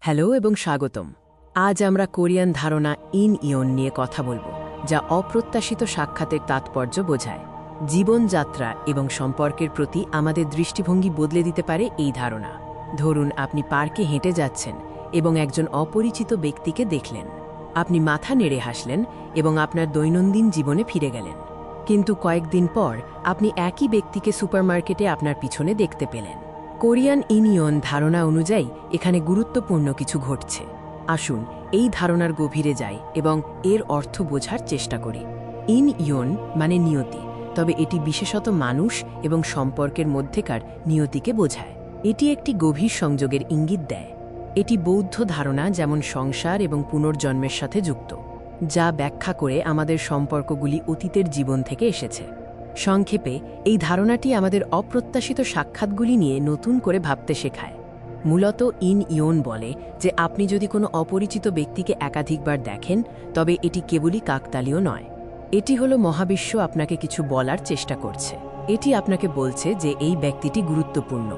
Hello এবং স্বাগতম। আজ আমরা কোরিয়ান ধারণা ইন ইয়ন নিয়ে কথা বলবো, যা অপ্রত্যাশিত সাক্ষাতের তাৎপর্য বোঝায়। জীবনযাত্রা এবং সম্পর্কের প্রতি আমাদের দৃষ্টিভঙ্গি বদলে দিতে পারে এই ধারণা। ধরুন, আপনি পার্কে হেঁটে যাচ্ছেন এবং একজন অপরিচিত ব্যক্তিকে দেখলেন। আপনি মাথা নেড়ে হাসলেন এবং আপনার দৈনন্দিন জীবনে ফিরে গেলেন। কিন্তু কয়েকদিন পর আপনি একই ব্যক্তিকে সুপারমার্কেটে আপনার পিছনে দেখতে পেলেন। কোরিয়ান ইনিয়ন ধারণা অনুযায়ী এখানে গুরুত্বপূর্ণ কিছু ঘটছে। আসুন এই ধারণার গভীরে যাই এবং এর অর্থ বোঝার চেষ্টা করি। ইন ইয়ন মানে নিয়তি, তবে এটি বিশেষত মানুষ এবং সম্পর্কের মধ্যেকার নিয়তিকে বোঝায়। এটি একটি গভীর সংযোগের ইঙ্গিত দেয়। এটি বৌদ্ধ ধারণা যেমন সংসার এবং পুনর্জন্মের সাথে যুক্ত, যা ব্যাখ্যা করে আমাদের সম্পর্কগুলি অতীতের জীবন থেকে এসেছে। সংক্ষেপে, এই ধারণাটি আমাদের অপ্রত্যাশিত সাক্ষাৎগুলি নিয়ে নতুন করে ভাবতে শেখায়। মূলত ইন ইয়ন বলে যে আপনি যদি কোনো অপরিচিত ব্যক্তিকে একাধিকবার দেখেন, তবে এটি কেবলই কাকতালীয় নয়। এটি হলো মহাবিশ্ব আপনাকে কিছু বলার চেষ্টা করছে। এটি আপনাকে বলছে যে এই ব্যক্তিটি গুরুত্বপূর্ণ।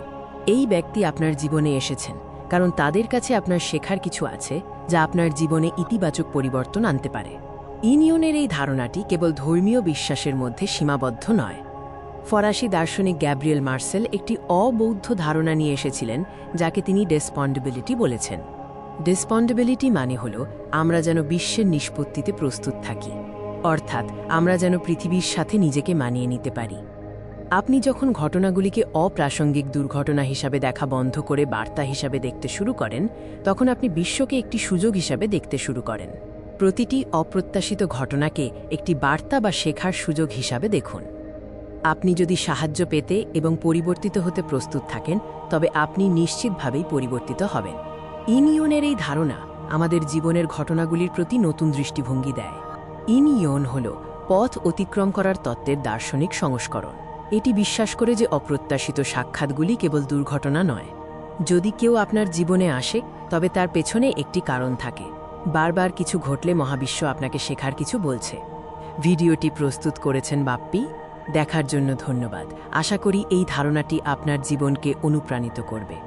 এই ব্যক্তি আপনার জীবনে এসেছেন কারণ তাদের কাছে আপনার শেখার কিছু আছে, যা আপনার জীবনে ইতিবাচক পরিবর্তন আনতে পারে। ইনিয়নের এই ধারণাটি কেবল ধর্মীয় বিশ্বাসের মধ্যে সীমাবদ্ধ নয়। ফরাসি দার্শনিক গ্যাব্রিয়েল মার্সেল একটি অবৌদ্ধ ধারণা নিয়ে এসেছিলেন, যাকে তিনি ডেসপন্ডেবিলিটি বলেছেন। ডেসপন্ডেবিলিটি মানে হল আমরা যেন বিশ্বের নিষ্পত্তিতে প্রস্তুত থাকি, অর্থাৎ আমরা যেন পৃথিবীর সাথে নিজেকে মানিয়ে নিতে পারি। আপনি যখন ঘটনাগুলিকে অপ্রাসঙ্গিক দুর্ঘটনা হিসাবে দেখা বন্ধ করে বার্তা হিসাবে দেখতে শুরু করেন, তখন আপনি বিশ্বকে একটি সুযোগ হিসাবে দেখতে শুরু করেন। প্রতিটি অপ্রত্যাশিত ঘটনাকে একটি বার্তা বা শেখার সুযোগ হিসাবে দেখুন। আপনি যদি সাহায্য পেতে এবং পরিবর্তিত হতে প্রস্তুত থাকেন, তবে আপনি নিশ্চিতভাবেই পরিবর্তিত হবেন। ইনিয়নের এই ধারণা আমাদের জীবনের ঘটনাগুলির প্রতি নতুন দৃষ্টিভঙ্গি দেয়। ইনিয়ন হল পথ অতিক্রম করার তত্ত্বের দার্শনিক সংস্করণ। এটি বিশ্বাস করে যে অপ্রত্যাশিত সাক্ষাৎগুলি কেবল দুর্ঘটনা নয়। যদি কেউ আপনার জীবনে আসে, তবে তার পেছনে একটি কারণ থাকে। বারবার কিছু ঘটলে মহাবিশ্ব আপনাকে শেখার কিছু বলছে। ভিডিওটি প্রস্তুত করেছেন বাপ্পি। দেখার জন্য ধন্যবাদ। আশা করি এই ধারণাটি আপনার জীবনকে অনুপ্রাণিত করবে।